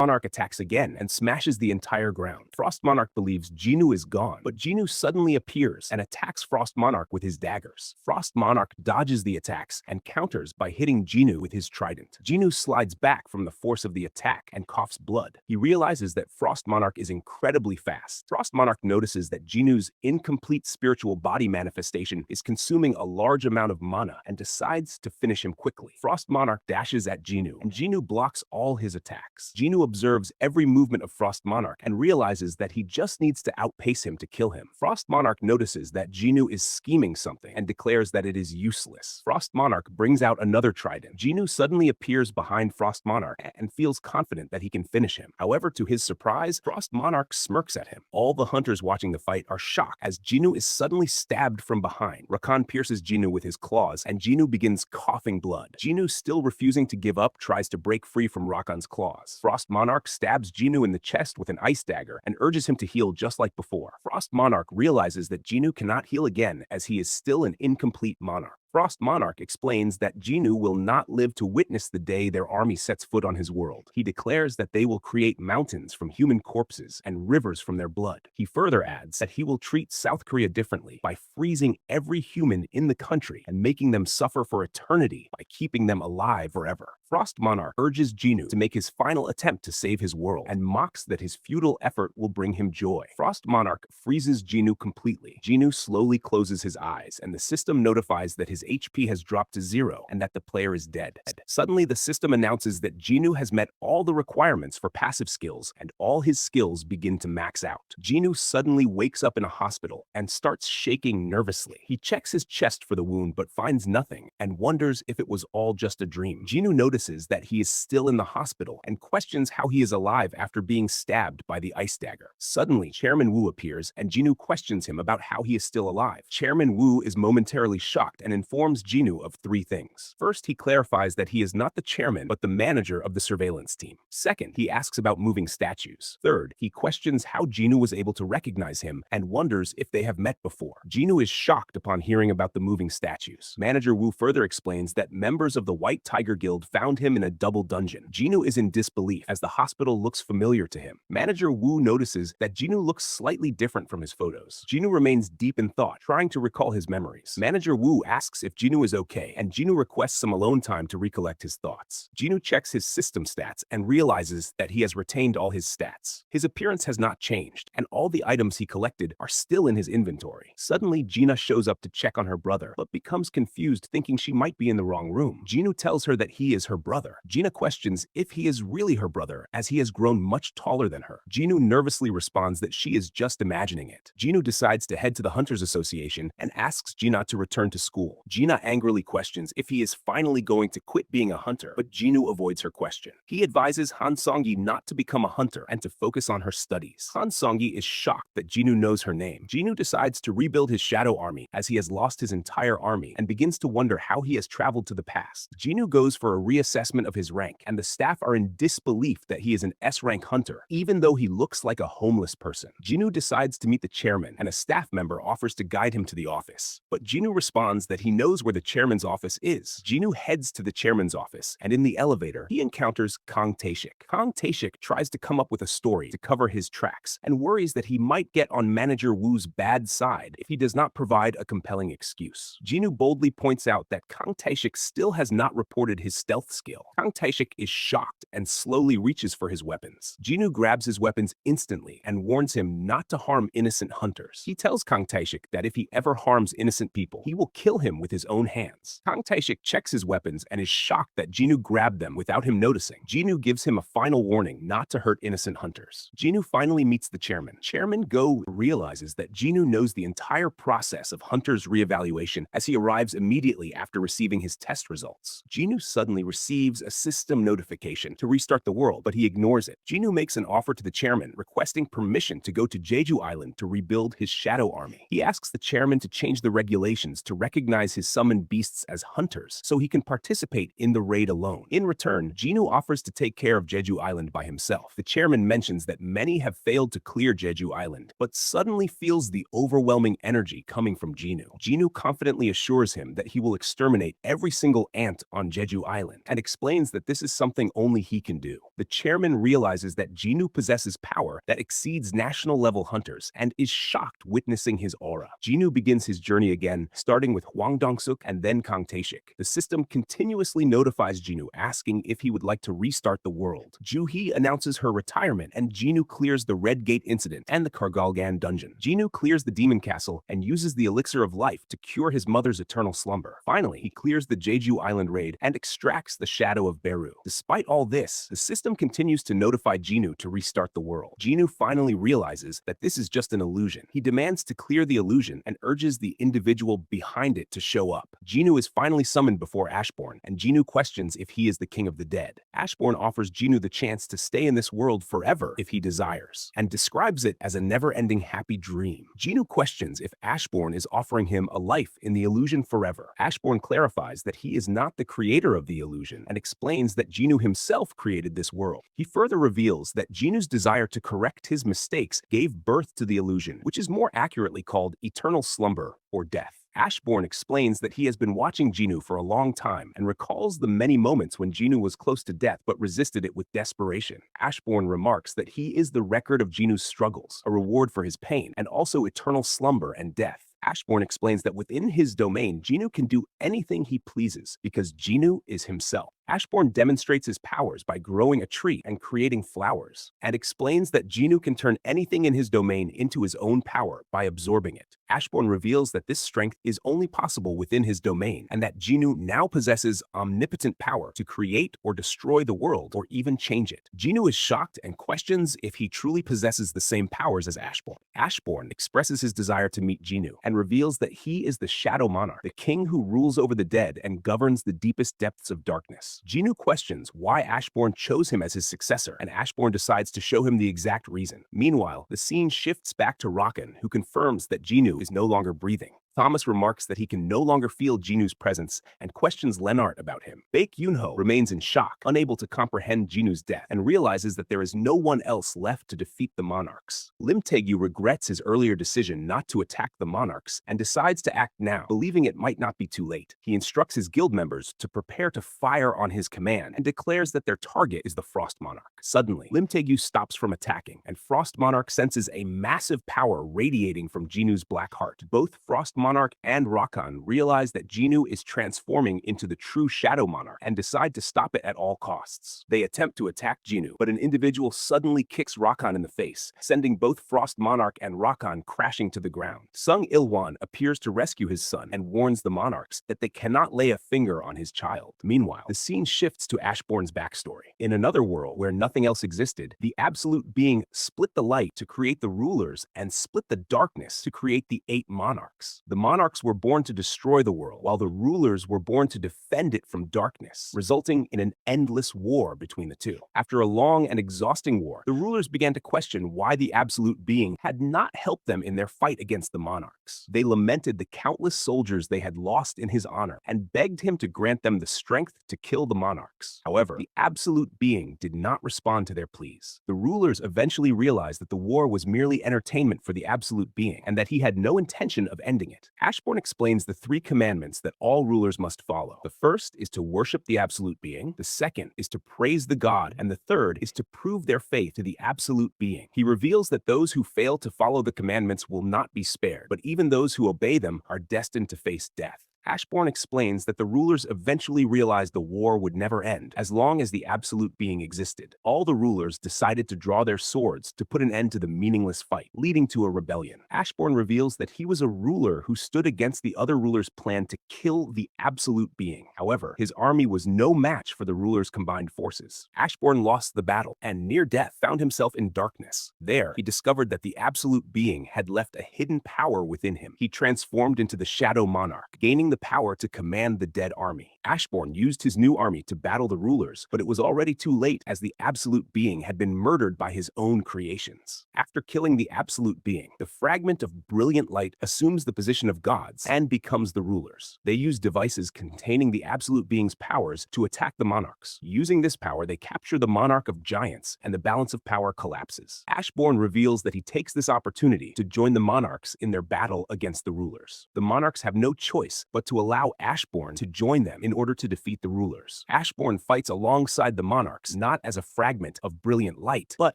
Monarch attacks again and smashes the entire ground. Frost Monarch believes Jinwoo is gone, but Jinwoo suddenly appears and attacks Frost Monarch with his daggers. Frost Monarch dodges the attacks and counters by hitting Jinwoo with his trident. Jinwoo slides back from the force of the attack and coughs blood. He realizes that Frost Monarch is incredibly fast. Frost Monarch notices that Jinwoo's incomplete spiritual body manifestation is consuming a large amount of mana and decides to finish him quickly. Frost Monarch dashes at Jinwoo, and Jinwoo blocks all his attacks. Jinwoo observes every movement of Frost Monarch and realizes that he just needs to outpace him to kill him. Frost Monarch notices that Jinwoo is scheming something and declares that it is useless. Frost Monarch brings out another trident. Jinwoo suddenly appears behind Frost Monarch and feels confident that he can finish him. However, to his surprise, Frost Monarch smirks at him. All the hunters watching the fight are shocked as Jinwoo is suddenly stabbed from behind. Rakan pierces Jinwoo with his claws and Jinwoo begins coughing blood. Jinwoo, still refusing to give up, tries to break free from Rakan's claws. Frost Monarch stabs Jinwoo in the chest with an ice dagger and urges him to heal just like before. Frost Monarch realizes that Jinwoo cannot heal again as he is still an incomplete monarch. Frost Monarch explains that Jinwoo will not live to witness the day their army sets foot on his world. He declares that they will create mountains from human corpses and rivers from their blood. He further adds that he will treat South Korea differently by freezing every human in the country and making them suffer for eternity by keeping them alive forever. Frost Monarch urges Jinwoo to make his final attempt to save his world and mocks that his futile effort will bring him joy. Frost Monarch freezes Jinwoo completely. Jinwoo slowly closes his eyes and the system notifies that his HP has dropped to 0 and that the player is dead. Suddenly, the system announces that Jinwoo has met all the requirements for passive skills and all his skills begin to max out. Jinwoo suddenly wakes up in a hospital and starts shaking nervously. He checks his chest for the wound but finds nothing and wonders if it was all just a dream. Jinwoo notices that he is still in the hospital and questions how he is alive after being stabbed by the ice dagger. Suddenly, Chairman Woo appears and Jinwoo questions him about how he is still alive. Chairman Woo is momentarily shocked and informs Jinwoo of 3 things. First, he clarifies that he is not the chairman but the manager of the surveillance team. Second, he asks about moving statues. Third, he questions how Jinwoo was able to recognize him and wonders if they have met before. Jinwoo is shocked upon hearing about the moving statues. Manager Woo further explains that members of the White Tiger Guild found him in a double dungeon. Jinwoo is in disbelief as the hospital looks familiar to him. Manager Woo notices that Jinwoo looks slightly different from his photos. Jinwoo remains deep in thought, trying to recall his memories. Manager Woo asks if Jinwoo is okay, and Jinwoo requests some alone time to recollect his thoughts. Jinwoo checks his system stats and realizes that he has retained all his stats. His appearance has not changed, and all the items he collected are still in his inventory. Suddenly, Gina shows up to check on her brother, but becomes confused thinking she might be in the wrong room. Jinwoo tells her that he is her brother. Gina questions if he is really her brother as he has grown much taller than her. Jinwoo nervously responds that she is just imagining it. Jinwoo decides to head to the Hunters Association and asks Gina to return to school. Gina angrily questions if he is finally going to quit being a hunter, but Jinwoo avoids her question. He advises Han Songyi not to become a hunter and to focus on her studies. Han Songyi is shocked that Jinwoo knows her name. Jinwoo decides to rebuild his shadow army as he has lost his entire army and begins to wonder how he has traveled to the past. Jinwoo goes for a reassessment of his rank, and the staff are in disbelief that he is an S-rank hunter, even though he looks like a homeless person. Jinwoo decides to meet the chairman, and a staff member offers to guide him to the office. But Jinwoo responds that he knows where the chairman's office is. Jinwoo heads to the chairman's office, and in the elevator, he encounters Kang Tae-shik. Kang Tae-shik tries to come up with a story to cover his tracks, and worries that he might get on Manager Woo's bad side if he does not provide a compelling excuse. Jinwoo boldly points out that Kang Tae-shik still has not reported his stealth skill. Kang Tae-shik is shocked and slowly reaches for his weapons. Jinwoo grabs his weapons instantly and warns him not to harm innocent hunters. He tells Kang Tae-shik that if he ever harms innocent people, he will kill him with his own hands. Kang Tae-shik checks his weapons and is shocked that Jinwoo grabbed them without him noticing. Jinwoo gives him a final warning not to hurt innocent hunters. Jinwoo finally meets the chairman. Chairman Go realizes that Jinwoo knows the entire process of Hunter's reevaluation as he arrives immediately after receiving his test results. Jinwoo suddenly receives a system notification to restart the world, but he ignores it. Jinwoo makes an offer to the chairman, requesting permission to go to Jeju Island to rebuild his shadow army. He asks the chairman to change the regulations to recognize disguise his summoned beasts as hunters so he can participate in the raid alone. In return, Jinwoo offers to take care of Jeju Island by himself. The chairman mentions that many have failed to clear Jeju Island, but suddenly feels the overwhelming energy coming from Jinwoo. Jinwoo confidently assures him that he will exterminate every single ant on Jeju Island and explains that this is something only he can do. The chairman realizes that Jinwoo possesses power that exceeds national-level hunters and is shocked witnessing his aura. Jinwoo begins his journey again, starting with Hwang Dong-suk and then Kang Tae-sik. The system continuously notifies Jinwoo, asking if he would like to restart the world. Joo-hee announces her retirement, and Jinwoo clears the Red Gate incident and the Kargalgan dungeon. Jinwoo clears the Demon Castle and uses the Elixir of Life to cure his mother's eternal slumber. Finally, he clears the Jeju Island raid and extracts the Shadow of Beru. Despite all this, the system continues to notify Jinwoo to restart the world. Jinwoo finally realizes that this is just an illusion. He demands to clear the illusion and urges the individual behind it to show up. Jinwoo is finally summoned before Ashbourne, and Jinwoo questions if he is the king of the dead. Ashbourne offers Jinwoo the chance to stay in this world forever if he desires, and describes it as a never-ending happy dream. Jinwoo questions if Ashbourne is offering him a life in the illusion forever. Ashbourne clarifies that he is not the creator of the illusion and explains that Jinwoo himself created this world. He further reveals that Jinwoo's desire to correct his mistakes gave birth to the illusion, which is more accurately called eternal slumber or death. Ashbourne explains that he has been watching Jinwoo for a long time and recalls the many moments when Jinwoo was close to death but resisted it with desperation. Ashbourne remarks that he is the record of Jinwoo's struggles, a reward for his pain, and also eternal slumber and death. Ashbourne explains that within his domain, Jinwoo can do anything he pleases because Jinwoo is himself. Ashbourne demonstrates his powers by growing a tree and creating flowers, and explains that Jinwoo can turn anything in his domain into his own power by absorbing it. Ashbourne reveals that this strength is only possible within his domain, and that Jinwoo now possesses omnipotent power to create or destroy the world or even change it. Jinwoo is shocked and questions if he truly possesses the same powers as Ashbourne. Ashbourne expresses his desire to meet Jinwoo and reveals that he is the Shadow Monarch, the king who rules over the dead and governs the deepest depths of darkness. Jinwoo questions why Ashbourne chose him as his successor, and Ashbourne decides to show him the exact reason. Meanwhile, the scene shifts back to Rakan, who confirms that Jinwoo is no longer breathing. Thomas remarks that he can no longer feel Jinwoo's presence and questions Lennart about him. Baek Yoonho remains in shock, unable to comprehend Jinwoo's death, and realizes that there is no one else left to defeat the monarchs. Lim Tae-gyu regrets his earlier decision not to attack the monarchs and decides to act now, believing it might not be too late. He instructs his guild members to prepare to fire on his command and declares that their target is the Frost Monarch. Suddenly, Lim Tae-gyu stops from attacking, and Frost Monarch senses a massive power radiating from Jinwoo's black heart. Both Frost Monarch and Rakan realize that Jinwoo is transforming into the true Shadow Monarch and decide to stop it at all costs. They attempt to attack Jinwoo, but an individual suddenly kicks Rakan in the face, sending both Frost Monarch and Rakan crashing to the ground. Sung Il-won appears to rescue his son and warns the monarchs that they cannot lay a finger on his child. Meanwhile, the scene shifts to Ashbourne's backstory. In another world where nothing else existed, the Absolute Being split the light to create the rulers and split the darkness to create the 8 monarchs. The monarchs were born to destroy the world, while the rulers were born to defend it from darkness, resulting in an endless war between the two. After a long and exhausting war, the rulers began to question why the Absolute Being had not helped them in their fight against the monarchs. They lamented the countless soldiers they had lost in his honor and begged him to grant them the strength to kill the monarchs. However, the Absolute Being did not respond to their pleas. The rulers eventually realized that the war was merely entertainment for the Absolute Being and that he had no intention of ending it. Ashbourne explains the 3 commandments that all rulers must follow. The first is to worship the Absolute Being, the second is to praise the god, and the third is to prove their faith to the Absolute Being. He reveals that those who fail to follow the commandments will not be spared, but even those who obey them are destined to face death. Ashbourne explains that the rulers eventually realized the war would never end as long as the Absolute Being existed. All the rulers decided to draw their swords to put an end to the meaningless fight, leading to a rebellion. Ashbourne reveals that he was a ruler who stood against the other rulers' plan to kill the Absolute Being. However, his army was no match for the rulers' combined forces. Ashbourne lost the battle and, near death, found himself in darkness. There, he discovered that the Absolute Being had left a hidden power within him. He transformed into the Shadow Monarch, gaining the power to command the dead army. Ashbourne used his new army to battle the rulers, but it was already too late as the Absolute Being had been murdered by his own creations. After killing the Absolute Being, the fragment of brilliant light assumes the position of gods and becomes the rulers. They use devices containing the Absolute Being's powers to attack the monarchs. Using this power, they capture the monarch of giants, and the balance of power collapses. Ashbourne reveals that he takes this opportunity to join the monarchs in their battle against the rulers. The monarchs have no choice but to allow Ashbourne to join them in order to defeat the rulers. Ashbourne fights alongside the monarchs not as a fragment of brilliant light, but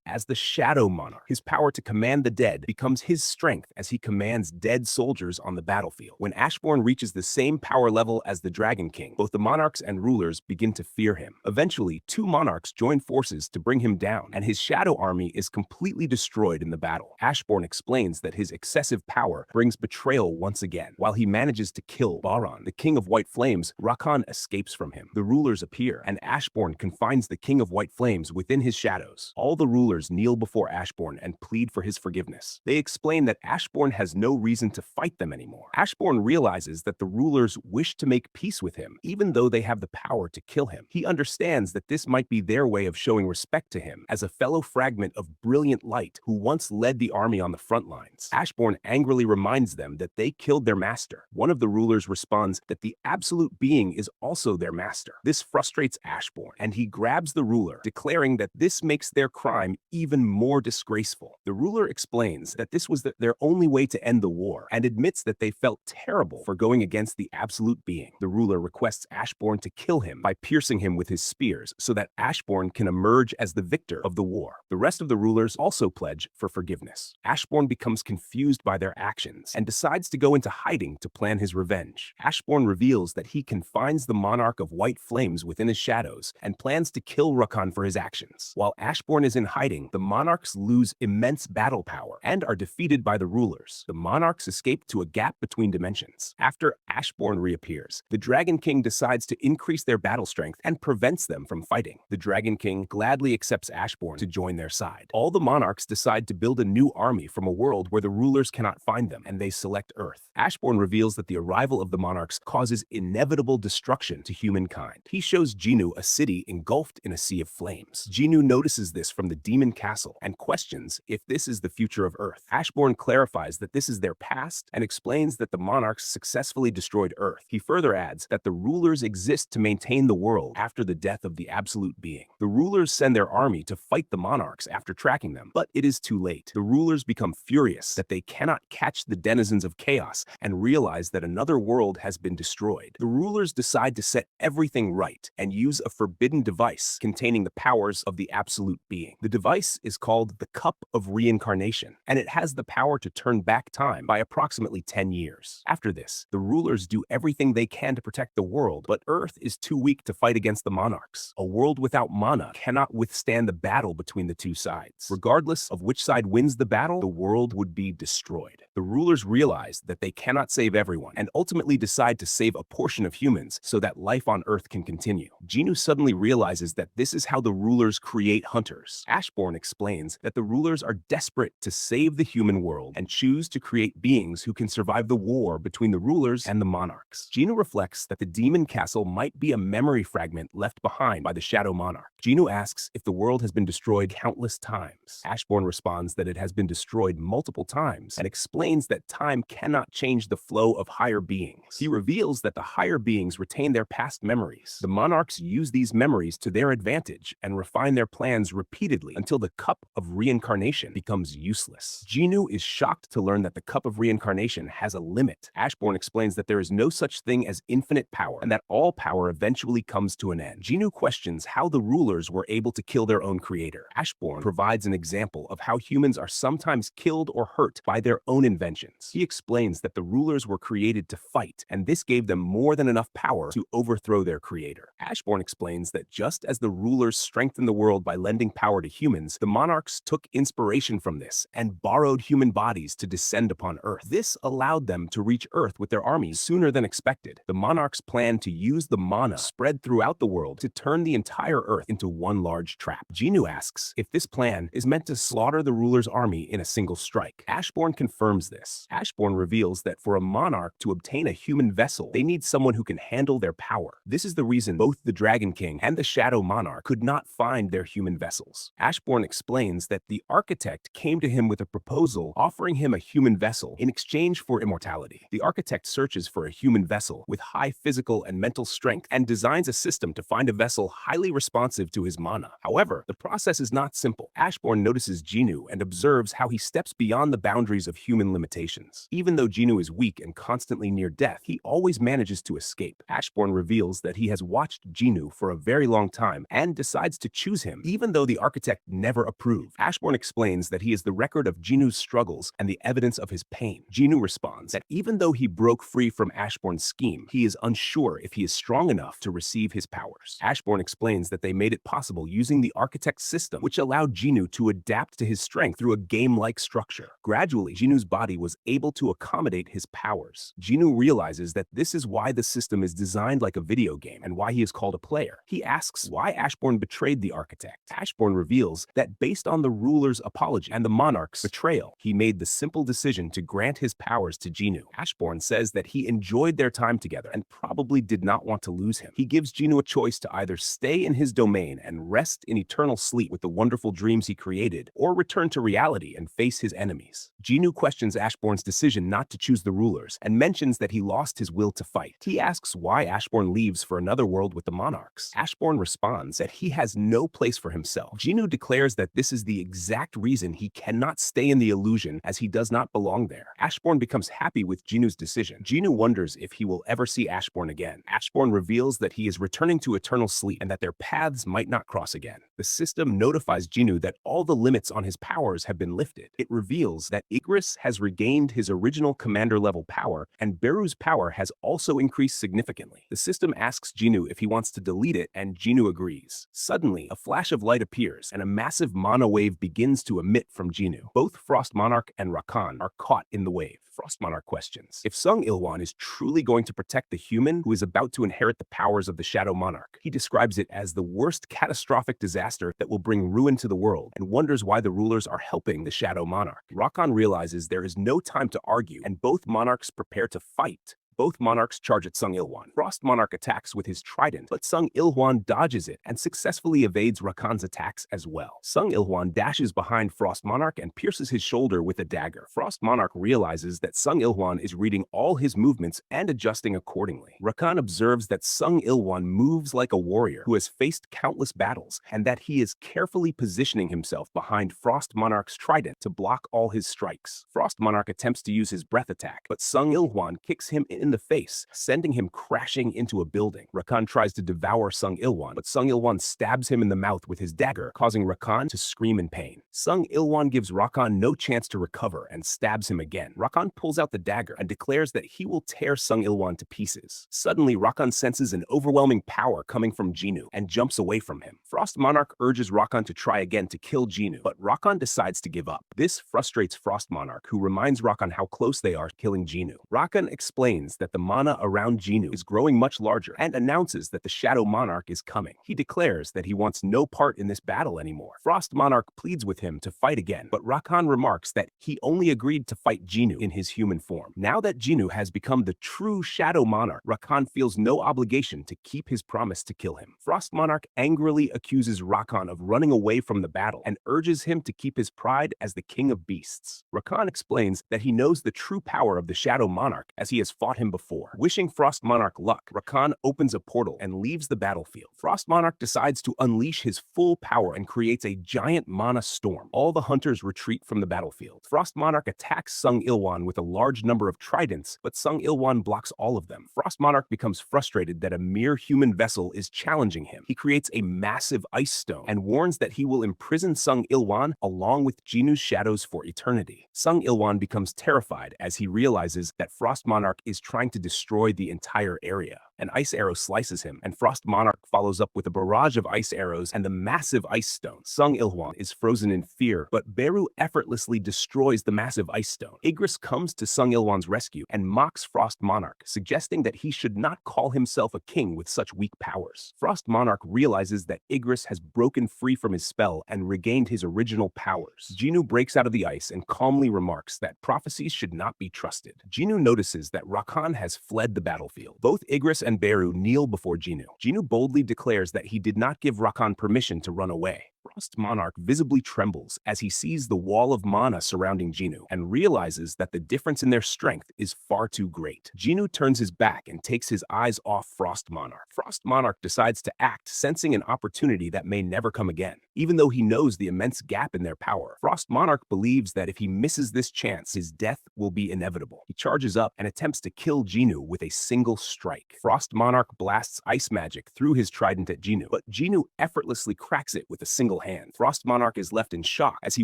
as the Shadow Monarch. His power to command the dead becomes his strength as he commands dead soldiers on the battlefield. When Ashbourne reaches the same power level as the Dragon King, both the monarchs and rulers begin to fear him. Eventually, two monarchs join forces to bring him down, and his shadow army is completely destroyed in the battle. Ashbourne explains that his excessive power brings betrayal once again. While he manages to kill Baron, the King of White Flames, Rakan escapes from him. The rulers appear, and Ashbourne confines the King of White Flames within his shadows. All the rulers kneel before Ashbourne and plead for his forgiveness. They explain that Ashbourne has no reason to fight them anymore. Ashbourne realizes that the rulers wish to make peace with him, even though they have the power to kill him. He understands that this might be their way of showing respect to him as a fellow fragment of brilliant light who once led the army on the front lines. Ashbourne angrily reminds them that they killed their master. One of the rulers responds that the Absolute Being is also their master. This frustrates Ashbourne, and he grabs the ruler, declaring that this makes their crime even more disgraceful. The ruler explains that this was their only way to end the war, and admits that they felt terrible for going against the Absolute Being. The ruler requests Ashbourne to kill him by piercing him with his spears so that Ashbourne can emerge as the victor of the war. The rest of the rulers also pledge for forgiveness. Ashbourne becomes confused by their actions and decides to go into hiding to plan his revenge. Ashbourne reveals that he confines the monarch of White Flames within his shadows and plans to kill Rakan for his actions. While Ashbourne is in hiding, the monarchs lose immense battle power and are defeated by the rulers. The monarchs escape to a gap between dimensions. After Ashbourne reappears, the Dragon King decides to increase their battle strength and prevents them from fighting. The Dragon King gladly accepts Ashbourne to join their side. All the monarchs decide to build a new army from a world where the rulers cannot find them, and they select Earth. Ashbourne reveals that the arrival of the monarchs causes inevitable destruction to humankind. He shows Jinwoo a city engulfed in a sea of flames. Jinwoo notices this from the demon castle and questions if this is the future of Earth. Ashbourne clarifies that this is their past and explains that the monarchs successfully destroyed Earth. He further adds that the rulers exist to maintain the world after the death of the Absolute Being. The rulers send their army to fight the monarchs after tracking them, but it is too late. The rulers become furious that they cannot catch the denizens of chaos and realize that another world has been destroyed. The rulers decide to set everything right and use a forbidden device containing the powers of the Absolute Being. The device is called the Cup of Reincarnation, and it has the power to turn back time by approximately 10 years. After this, the rulers do everything they can to protect the world, but Earth is too weak to fight against the monarchs. A world without mana cannot withstand the battle between the two sides. Regardless of which side wins the battle, the world would be destroyed. The rulers realize that they cannot save everyone and ultimately decide to save a portion of humans so that life on Earth can continue. Jinwoo suddenly realizes that this is how the rulers create hunters. Ashbourne explains that the rulers are desperate to save the human world and choose to create beings who can survive the war between the rulers and the monarchs. Jinwoo reflects that the demon castle might be a memory fragment left behind by the Shadow Monarch. Jinwoo asks if the world has been destroyed countless times. Ashbourne responds that it has been destroyed multiple times and explains that time cannot change the flow of higher beings. He reveals that the higher beings retain their past memories. The monarchs use these memories to their advantage and refine their plans repeatedly until the Cup of Reincarnation becomes useless. Jinwoo is shocked to learn that the Cup of Reincarnation has a limit. Ashbourne explains that there is no such thing as infinite power and that all power eventually comes to an end. Jinwoo questions how the rulers were able to kill their own creator. Ashbourne provides an example of how humans are sometimes killed or hurt by their own inventions. He explains that the rulers were created to fight, and this gave them more than enough power to overthrow their creator. Ashbourne explains that just as the rulers strengthened the world by lending power to humans, the monarchs took inspiration from this and borrowed human bodies to descend upon Earth. This allowed them to reach Earth with their armies sooner than expected. The monarchs planned to use the mana spread throughout the world to turn the entire Earth into one large trap. Jinwoo asks if this plan is meant to slaughter the ruler's army in a single strike. Ashbourne confirms this. Ashbourne reveals that for a monarch to obtain a human vessel, they need someone who can handle their power. This is the reason both the Dragon King and the Shadow Monarch could not find their human vessels. Ashbourne explains that the architect came to him with a proposal offering him a human vessel in exchange for immortality. The architect searches for a human vessel with high physical and mental strength and designs a system to find a vessel highly responsive to his mana. However, the process is not simple. Ashbourne notices Jinwoo and observes how he steps beyond the boundaries of human limitations. Even though Jinwoo is weak and constantly near death, he always manages to escape. Ashbourne reveals that he has watched Jinwoo for a very long time and decides to choose him, even though the architect never approved. Ashbourne explains that he is the record of Jinwoo's struggles and the evidence of his pain. Jinwoo responds that even though he broke free from Ashbourne's scheme, he is unsure if he is strong enough to receive his powers. Ashbourne explains that they made it possible using the architect's system, which allowed Jinwoo to adapt to his strength through a game-like structure. Gradually, Jinwoo's body was able to accommodate his powers. Jinwoo realizes that this is why the system is designed like a video game and why he is called a player. He asks why Ashbourne betrayed the architect. Ashbourne reveals that based on the ruler's apology and the monarch's betrayal, he made the simple decision to grant his powers to Jinwoo. Ashbourne says that he enjoyed their time together and probably did not want to lose him. He gives Jinwoo a choice to either stay in his domain and rest in eternal sleep with the wonderful dreams he created, or return to reality and face his enemies. Jinwoo questions Ashbourne's decision not to choose the rulers and mentions that he lost his will to fight. He asks why Ashbourne leaves for another world with the monarchs. Ashbourne responds that he has no place for himself. Jinwoo declares that this is the exact reason he cannot stay in the illusion, as he does not belong there. Ashbourne becomes happy with Jinwoo's decision. Jinwoo wonders if he will ever see Ashbourne again. Ashbourne reveals that he is returning to eternal sleep and that their paths might not cross again. The system notifies Jinwoo that all the limits on his powers have been lifted. It reveals that Igris has regained his original commander-level power, and Beru's power has also increased significantly. The system asks Jinwoo if he wants to delete it, and Jinwoo agrees. Suddenly, a flash of light appears, and a massive mana wave begins to emit from Jinwoo. Both Frost Monarch and Rakan are caught in the wave. Frost Monarch questions if Sung Ilwan is truly going to protect the human who is about to inherit the powers of the Shadow Monarch. He describes it as the worst catastrophic disaster that will bring ruin to the world and wonders why the rulers are helping the Shadow Monarch. Rakan realizes there is no time to argue, and both monarchs prepare to fight. Both monarchs charge at Sung Ilwan. Frost Monarch attacks with his trident, but Sung Ilwan dodges it and successfully evades Rakan's attacks as well. Sung Ilwan dashes behind Frost Monarch and pierces his shoulder with a dagger. Frost Monarch realizes that Sung Ilwan is reading all his movements and adjusting accordingly. Rakan observes that Sung Ilwan moves like a warrior who has faced countless battles, and that he is carefully positioning himself behind Frost Monarch's trident to block all his strikes. Frost Monarch attempts to use his breath attack, but Sung Ilwan kicks him in the face, sending him crashing into a building. Rakan tries to devour Sung Ilwan, but Sung Ilwan stabs him in the mouth with his dagger, causing Rakan to scream in pain. Sung Ilwan gives Rakan no chance to recover and stabs him again. Rakan pulls out the dagger and declares that he will tear Sung Ilwan to pieces. Suddenly, Rakan senses an overwhelming power coming from Jinwoo and jumps away from him. Frost Monarch urges Rakan to try again to kill Jinwoo, but Rakan decides to give up. This frustrates Frost Monarch, who reminds Rakan how close they are to killing Jinwoo. Rakan explains that the mana around Jinwoo is growing much larger and announces that the Shadow Monarch is coming. He declares that he wants no part in this battle anymore. Frost Monarch pleads with him to fight again, but Rakan remarks that he only agreed to fight Jinwoo in his human form. Now that Jinwoo has become the true Shadow Monarch, Rakan feels no obligation to keep his promise to kill him. Frost Monarch angrily accuses Rakan of running away from the battle and urges him to keep his pride as the king of beasts. Rakan explains that he knows the true power of the Shadow Monarch as he has fought him before. Wishing Frost Monarch luck, Rakan opens a portal and leaves the battlefield. Frost Monarch decides to unleash his full power and creates a giant mana storm. All the hunters retreat from the battlefield. Frost Monarch attacks Sung Ilwan with a large number of tridents, but Sung Ilwan blocks all of them. Frost Monarch becomes frustrated that a mere human vessel is challenging him. He creates a massive ice stone and warns that he will imprison Sung Ilwan along with Jinwoo's shadows for eternity. Sung Ilwan becomes terrified as he realizes that Frost Monarch is trying to destroy the entire area. An ice arrow slices him, and Frost Monarch follows up with a barrage of ice arrows and the massive ice stone. Sung Ilhwan is frozen in fear, but Beru effortlessly destroys the massive ice stone. Igris comes to Sung Ilhwan's rescue and mocks Frost Monarch, suggesting that he should not call himself a king with such weak powers. Frost Monarch realizes that Igris has broken free from his spell and regained his original powers. Jinwoo breaks out of the ice and calmly remarks that prophecies should not be trusted. Jinwoo notices that Rakan has fled the battlefield. Both Igris and Beru kneel before Jinwoo. Jinwoo boldly declares that he did not give Rakan permission to run away. Frost Monarch visibly trembles as he sees the wall of mana surrounding Jinwoo and realizes that the difference in their strength is far too great. Jinwoo turns his back and takes his eyes off Frost Monarch. Frost Monarch decides to act, sensing an opportunity that may never come again. Even though he knows the immense gap in their power, Frost Monarch believes that if he misses this chance, his death will be inevitable. He charges up and attempts to kill Jinwoo with a single strike. Frost Monarch blasts ice magic through his trident at Jinwoo, but Jinwoo effortlessly cracks it with a single hand. Frost Monarch is left in shock as he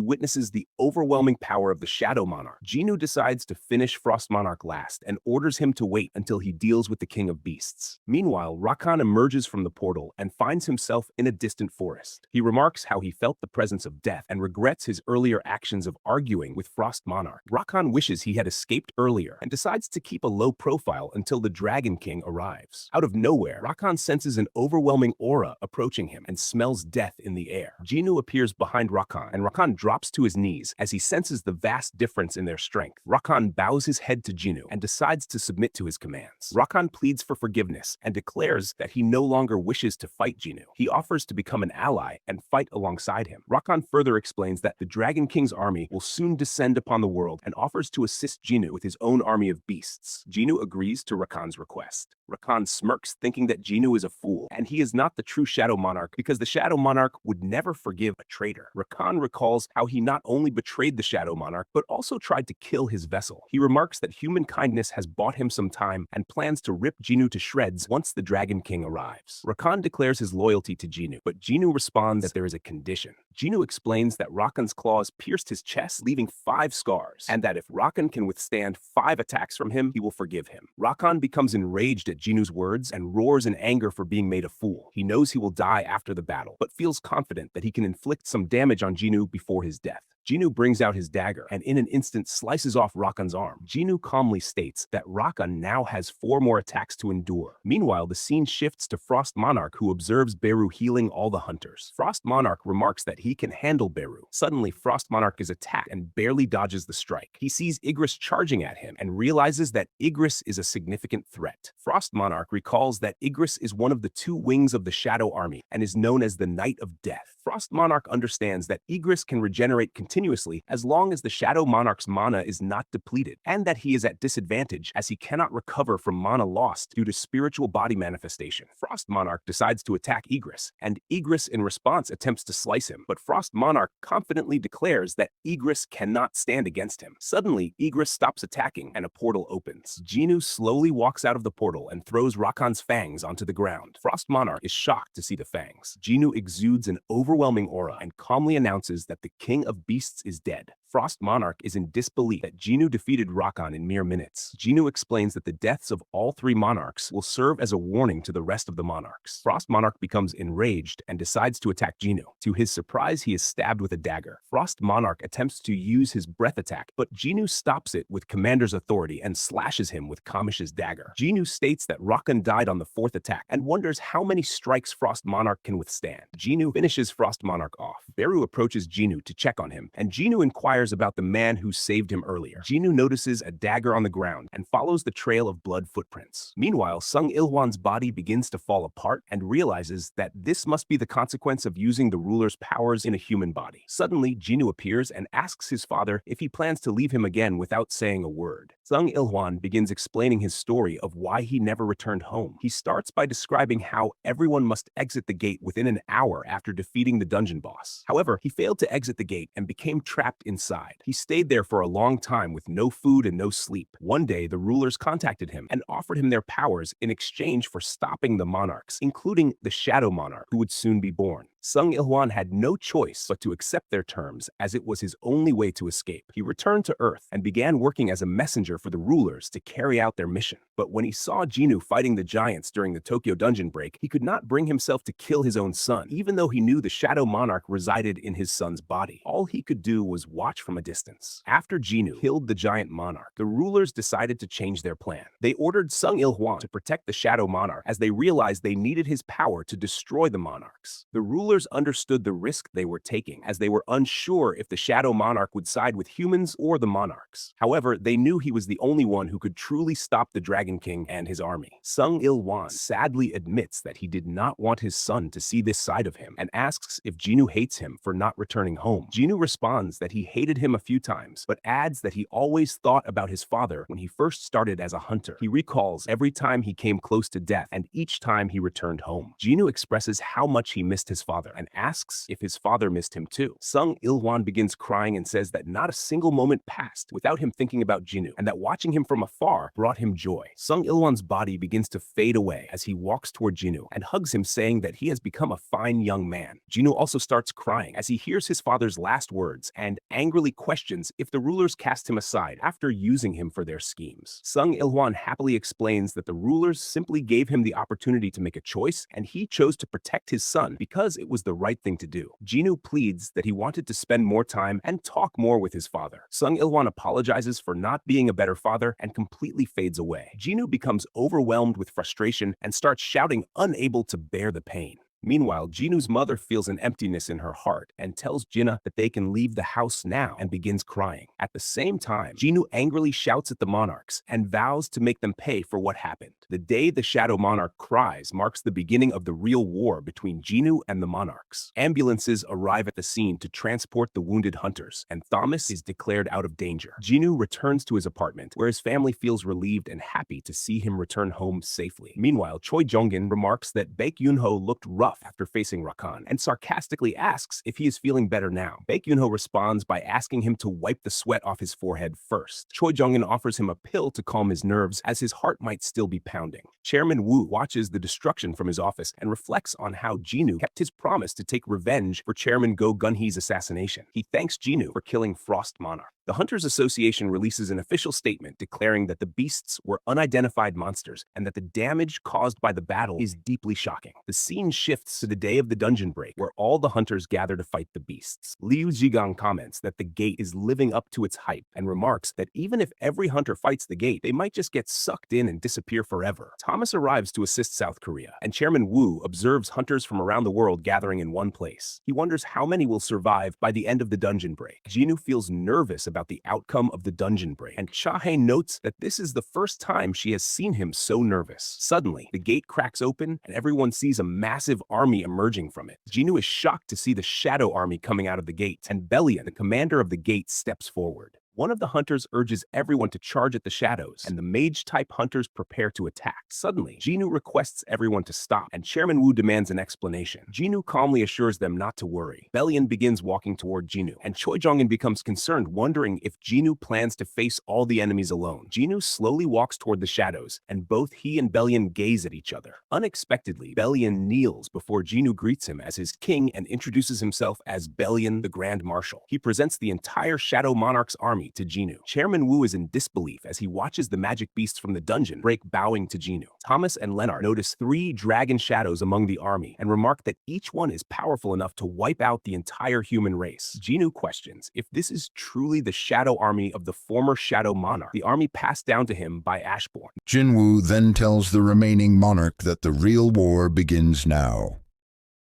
witnesses the overwhelming power of the Shadow Monarch. Jinwoo decides to finish Frost Monarch last and orders him to wait until he deals with the King of Beasts. Meanwhile, Rakan emerges from the portal and finds himself in a distant forest. He remarks how he felt the presence of death and regrets his earlier actions of arguing with Frost Monarch. Rakan wishes he had escaped earlier and decides to keep a low profile until the Dragon King arrives. Out of nowhere, Rakan senses an overwhelming aura approaching him and smells death in the air. Jinwoo appears behind Rakan, and Rakan drops to his knees as he senses the vast difference in their strength. Rakan bows his head to Jinwoo and decides to submit to his commands. Rakan pleads for forgiveness and declares that he no longer wishes to fight Jinwoo. He offers to become an ally and fight alongside him. Rakan further explains that the Dragon King's army will soon descend upon the world and offers to assist Jinwoo with his own army of beasts. Jinwoo agrees to Rakan's request. Rakan smirks, thinking that Jinwoo is a fool, and he is not the true Shadow Monarch because the Shadow Monarch would never forgive a traitor. Rakan recalls how he not only betrayed the Shadow Monarch, but also tried to kill his vessel. He remarks that human kindness has bought him some time and plans to rip Jinwoo to shreds once the Dragon King arrives. Rakan declares his loyalty to Jinwoo, but Jinwoo responds that there is a condition. Jinwoo explains that Rakan's claws pierced his chest, leaving 5 scars, and that if Rakan can withstand 5 attacks from him, he will forgive him. Rakan becomes enraged at Jinwoo's words and roars in anger for being made a fool. He knows he will die after the battle, but feels confident that he can inflict some damage on Jinwoo before his death. Jinwoo brings out his dagger and in an instant slices off Rakan's arm. Jinwoo calmly states that Rakan now has 4 more attacks to endure. Meanwhile, the scene shifts to Frost Monarch, who observes Beru healing all the hunters. Frost Monarch remarks that he can handle Beru. Suddenly, Frost Monarch is attacked and barely dodges the strike. He sees Igris charging at him and realizes that Igris is a significant threat. Frost Monarch recalls that Igris is one of the 2 wings of the Shadow Army and is known as the Knight of Death. Frost Monarch understands that Igris can regenerate continuously as long as the Shadow Monarch's mana is not depleted, and that he is at disadvantage as he cannot recover from mana lost due to spiritual body manifestation. Frost Monarch decides to attack Igris, and Igris in response attempts to slice him, but Frost Monarch confidently declares that Igris cannot stand against him. Suddenly, Igris stops attacking and a portal opens. Jinwoo slowly walks out of the portal and throws Rakan's fangs onto the ground. Frost Monarch is shocked to see the fangs. Jinwoo exudes an overwhelming aura and calmly announces that the King of Beasts is dead. Frost Monarch is in disbelief that Jinwoo defeated Rakan in mere minutes. Jinwoo explains that the deaths of all 3 monarchs will serve as a warning to the rest of the monarchs. Frost Monarch becomes enraged and decides to attack Jinwoo. To his surprise, he is stabbed with a dagger. Frost Monarch attempts to use his breath attack, but Jinwoo stops it with Commander's authority and slashes him with Kamish's dagger. Jinwoo states that Rakan died on the 4th attack and wonders how many strikes Frost Monarch can withstand. Jinwoo finishes Frost Monarch off. Beru approaches Jinwoo to check on him, and Jinwoo inquires about the man who saved him earlier. Jinwoo notices a dagger on the ground and follows the trail of blood footprints. Meanwhile, Sung Ilhwan's body begins to fall apart and realizes that this must be the consequence of using the ruler's powers in a human body. Suddenly, Jinwoo appears and asks his father if he plans to leave him again without saying a word. Sung Ilhwan begins explaining his story of why he never returned home. He starts by describing how everyone must exit the gate within an hour after defeating the dungeon boss. However, he failed to exit the gate and became trapped inside. He stayed there for a long time with no food and no sleep. One day, the rulers contacted him and offered him their powers in exchange for stopping the monarchs, including the Shadow Monarch, who would soon be born. Sung Il-hwan had no choice but to accept their terms, as it was his only way to escape. He returned to Earth and began working as a messenger for the rulers to carry out their mission. But when he saw Jinwoo fighting the giants during the Tokyo dungeon break, he could not bring himself to kill his own son, even though he knew the Shadow Monarch resided in his son's body. All he could do was watch from a distance. After Jinwoo killed the giant monarch, the rulers decided to change their plan. They ordered Sung Il-hwan to protect the Shadow Monarch, as they realized they needed his power to destroy the monarchs. The rulers understood the risk they were taking, as they were unsure if the Shadow Monarch would side with humans or the monarchs. However, they knew he was the only one who could truly stop the Dragon King and his army. Sung Il-hwan sadly admits that he did not want his son to see this side of him and asks if Jinwoo hates him for not returning home. Jinwoo responds that he hated him a few times, but adds that he always thought about his father when he first started as a hunter. He recalls every time he came close to death and each time he returned home. Jinwoo expresses how much he missed his father and asks if his father missed him too. Sung Il-hwan begins crying and says that not a single moment passed without him thinking about Jinwoo, and that watching him from afar brought him joy. Sung Il-hwan's body begins to fade away as he walks toward Jinwoo and hugs him, saying that he has become a fine young man. Jinwoo also starts crying as he hears his father's last words and angrily questions if the rulers cast him aside after using him for their schemes. Sung Il-hwan happily explains that the rulers simply gave him the opportunity to make a choice, and he chose to protect his son because it was the right thing to do. Jinwoo pleads that he wanted to spend more time and talk more with his father. Sung Il-hwan apologizes for not being a better father and completely fades away. Jinwoo becomes overwhelmed with frustration and starts shouting, unable to bear the pain. Meanwhile, Jinwoo's mother feels an emptiness in her heart and tells Jinna that they can leave the house now and begins crying. At the same time, Jinwoo angrily shouts at the monarchs and vows to make them pay for what happened. The day the Shadow Monarch cries marks the beginning of the real war between Jinwoo and the monarchs. Ambulances arrive at the scene to transport the wounded hunters, and Thomas is declared out of danger. Jinwoo returns to his apartment, where his family feels relieved and happy to see him return home safely. Meanwhile, Choi Jong-in remarks that Baek Yoon-ho looked rough after facing Rakan and sarcastically asks if he is feeling better now. Baek Yoon-ho responds by asking him to wipe the sweat off his forehead first. Choi Jong-in offers him a pill to calm his nerves, as his heart might still be pounding. Chairman Woo watches the destruction from his office and reflects on how Jinwoo kept his promise to take revenge for Chairman Go Gun-hee's assassination. He thanks Jinwoo for killing Frost Monarch. The Hunters Association releases an official statement declaring that the beasts were unidentified monsters and that the damage caused by the battle is deeply shocking. The scene shifts to the day of the dungeon break, where all the hunters gather to fight the beasts. Liu Zhigang comments that the gate is living up to its hype and remarks that even if every hunter fights the gate, they might just get sucked in and disappear forever. Thomas arrives to assist South Korea, and Chairman Woo observes hunters from around the world gathering in one place. He wonders how many will survive by the end of the dungeon break. Jinwoo feels nervous about the outcome of the dungeon break, and Cha-hae notes that this is the first time she has seen him so nervous. Suddenly, the gate cracks open and everyone sees a massive army emerging from it. Jinwoo is shocked to see the Shadow Army coming out of the gate, and Bellion, the commander of the gate, steps forward. One of the hunters urges everyone to charge at the shadows, and the mage-type hunters prepare to attack. Suddenly, Jinwoo requests everyone to stop, and Chairman Woo demands an explanation. Jinwoo calmly assures them not to worry. Bellion begins walking toward Jinwoo, and Choi Jong-in becomes concerned, wondering if Jinwoo plans to face all the enemies alone. Jinwoo slowly walks toward the shadows, and both he and Bellion gaze at each other. Unexpectedly, Bellion kneels before Jinwoo greets him as his king and introduces himself as Bellion the Grand Marshal. He presents the entire Shadow Monarch's army to Jinwoo. Chairman Woo is in disbelief as he watches the magic beasts from the dungeon break, bowing to Jinwoo. Thomas and Leonard notice 3 dragon shadows among the army and remark that each one is powerful enough to wipe out the entire human race. Jinwoo questions if this is truly the shadow army of the former Shadow Monarch, the army passed down to him by Ashbourne. Jinwoo then tells the remaining monarch that the real war begins now.